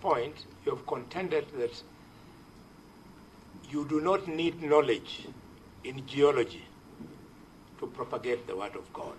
point, you have contended that you do not need knowledge in geology to propagate the Word of God.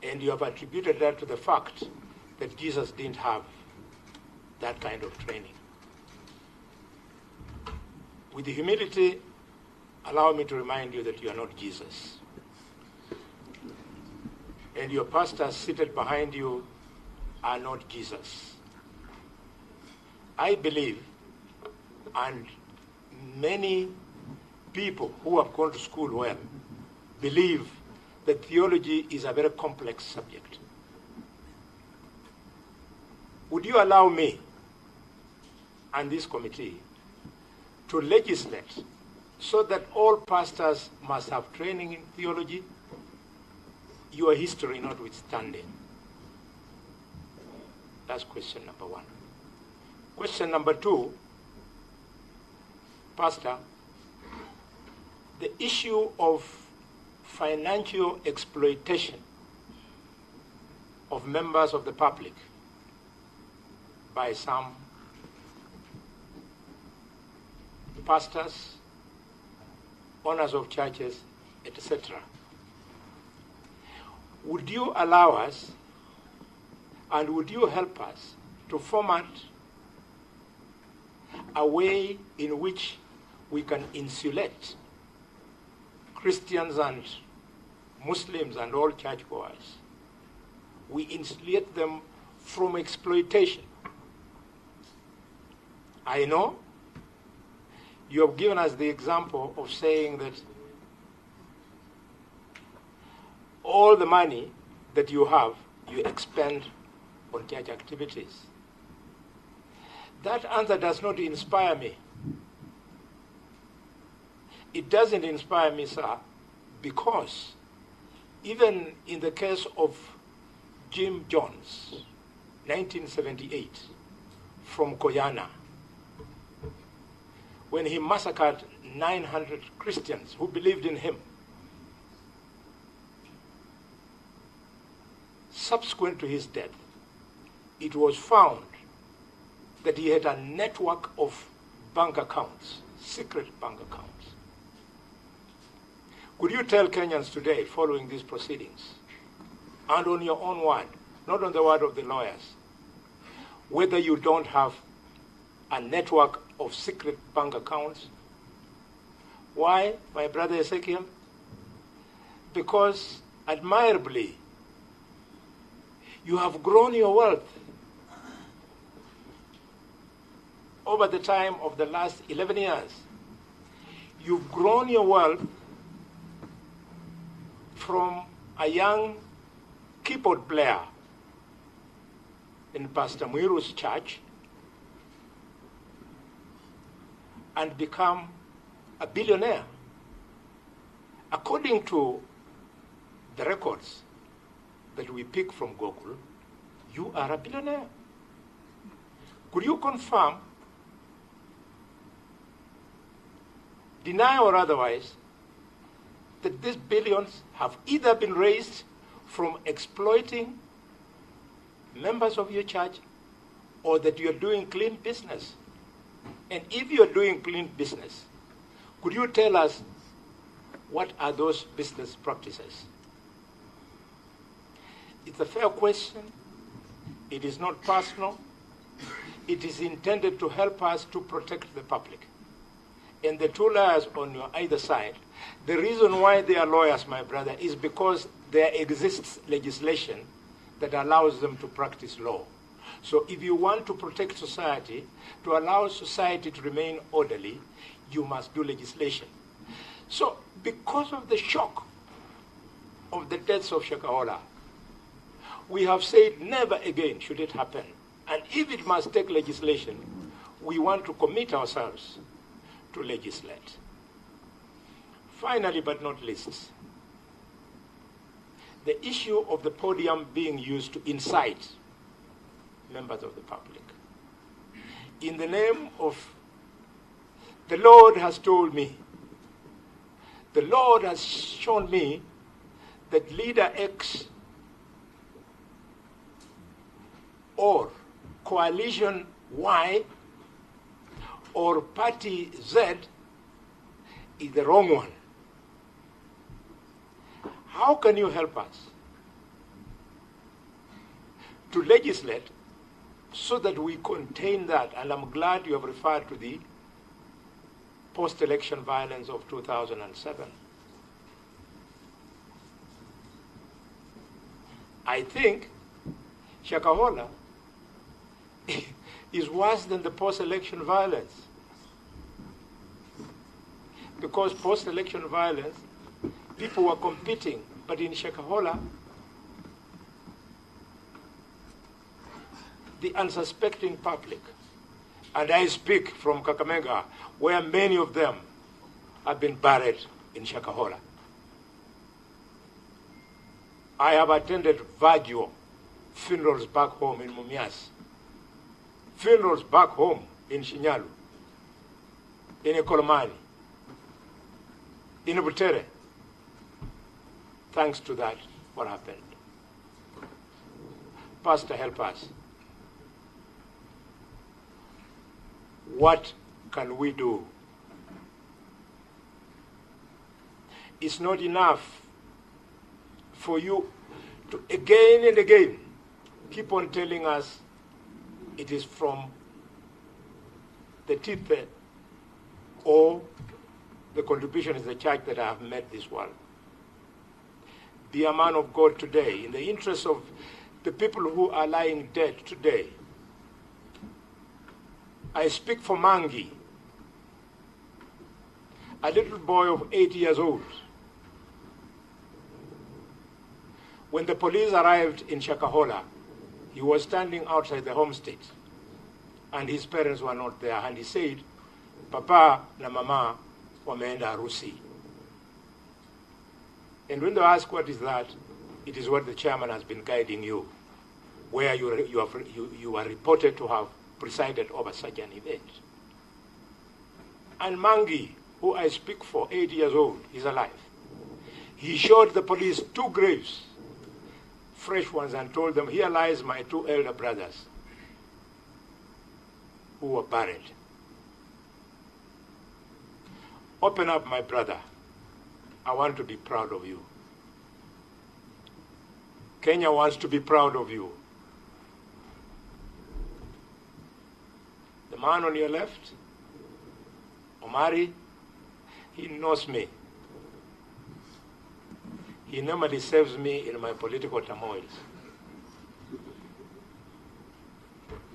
And you have attributed that to the fact that Jesus didn't have that kind of training. With humility, allow me to remind you that you are not Jesus. And your pastors seated behind you are not Jesus. I believe, and many people who have gone to school well believe that theology is a very complex subject. Would you allow me and this committee to legislate so that all pastors must have training in theology, your history notwithstanding? That's question number one. Question number two, Pastor, the issue of financial exploitation of members of the public by some pastors, owners of churches, etc. Would you allow us and would you help us to format a way in which we can insulate Christians and Muslims and all churchgoers? We insulate them from exploitation. I know you have given us the example of saying that all the money that you have, you expend on church activities. That answer does not inspire me. It doesn't inspire me, sir, because even in the case of Jim Jones, 1978, from Koyana, when he massacred 900 Christians who believed in him, subsequent to his death, it was found that he had a network of bank accounts, secret bank accounts. Could you tell Kenyans today, following these proceedings, and on your own word, not on the word of the lawyers, whether you don't have a network of secret bank accounts? Why, my brother Ezekiel? Because, admirably, you have grown your wealth over the time of the last 11 years. You've grown your wealth from a young keyboard player in Pastor Mwiru's church and become a billionaire. According to the records that we pick from Google, you are a billionaire. Could you confirm, deny or otherwise, that these billions have either been raised from exploiting members of your church or that you are doing clean business? And if you are doing clean business, could you tell us what are those business practices? It's a fair question. It is not personal. It is intended to help us to protect the public. And the two lawyers on your either side, the reason why they are lawyers, my brother, is because there exists legislation that allows them to practice law. So if you want to protect society, to allow society to remain orderly, you must do legislation. So because of the shock of the deaths of Shakahola, we have said never again should it happen. And if it must take legislation, we want to commit ourselves to legislate. Finally, but not least, the issue of the podium being used to incite members of the public. In the name of the Lord has told me, the Lord has shown me that leader X or coalition Y or party Z is the wrong one. How can you help us to legislate so that we contain that? And I'm glad you have referred to the post-election violence of 2007. I think Shakahola is worse than the post-election violence. Because post-election violence, people were competing, but in Shakahola, the unsuspecting public, and I speak from Kakamega, where many of them have been buried in Shakahola. I have attended Virgil funerals back home in Mumias, funerals back home in Shinyalu, in Ekolomani, in Butere. Thanks to that, what happened? Pastor, help us. What can we do? It's not enough for you to again and again keep on telling us it is from the teeth or the contribution is the church that I have made this world. Be a man of God today, in the interest of the people who are lying dead today. I speak for Mangi, a little boy of 8 years old. When the police arrived in Shakahola, he was standing outside the homestead, and his parents were not there. And he said, Papa na Mama wameenda harusi. And when they ask what is that, it is what the chairman has been guiding you, where you are reported to have presided over such an event. And Mangi, who I speak for, 8 years old, is alive. He showed the police 2 graves, fresh ones, and told them, here lies my 2 elder brothers who were buried. Open up, my brother. I want to be proud of you. Kenya wants to be proud of you. The man on your left, Omari, he knows me. He normally saves me in my political turmoils.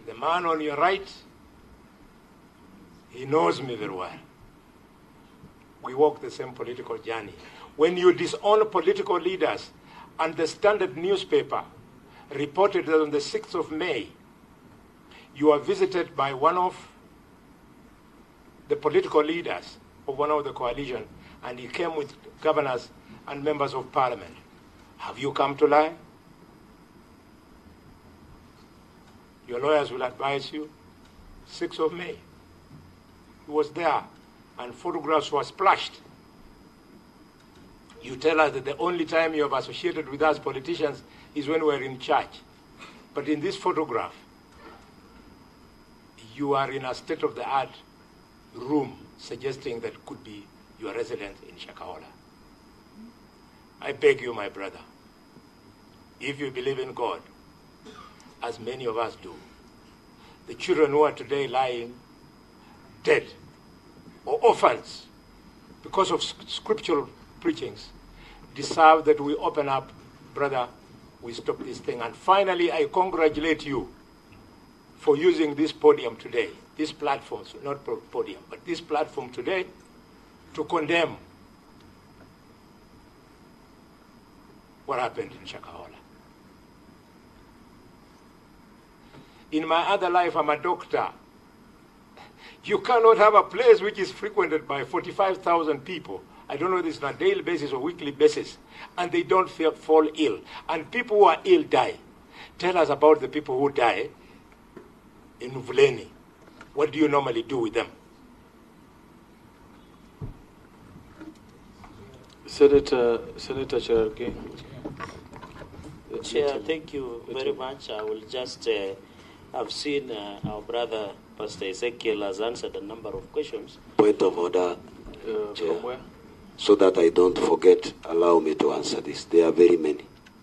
The man on your right, he knows me very well. We walk the same political journey. When you disown political leaders, and the Standard newspaper reported that on the 6th of May, you are visited by one of the political leaders of one of the coalition, and he came with governors and members of parliament. Have you come to lie? Your lawyers will advise you. 6th of May. He was there, and photographs were splashed. You tell us that the only time you have associated with us politicians is when we're in church. But in this photograph, you are in a state-of-the-art room suggesting that could be your residence in Shakahola. I beg you, my brother, if you believe in God, as many of us do, the children who are today lying dead or orphans because of scriptural preachings deserve that we open up, brother, we stop this thing. And finally, I congratulate you for using this podium today, this platform, so not podium, but this platform today to condemn what happened in Shakahola. In my other life, I'm a doctor. You cannot have a place which is frequented by 45,000 people. I don't know if it's on a daily basis or weekly basis, and they don't fall ill. And people who are ill die. Tell us about the people who die in Mvuleni. What do you normally do with them? Senator Cherargei. Chair, thank you very much. I will just I've seen our brother, Pastor Ezekiel, has answered a number of questions. Point of order, Chair. From where? So that I don't forget, allow me to answer this. There are very many.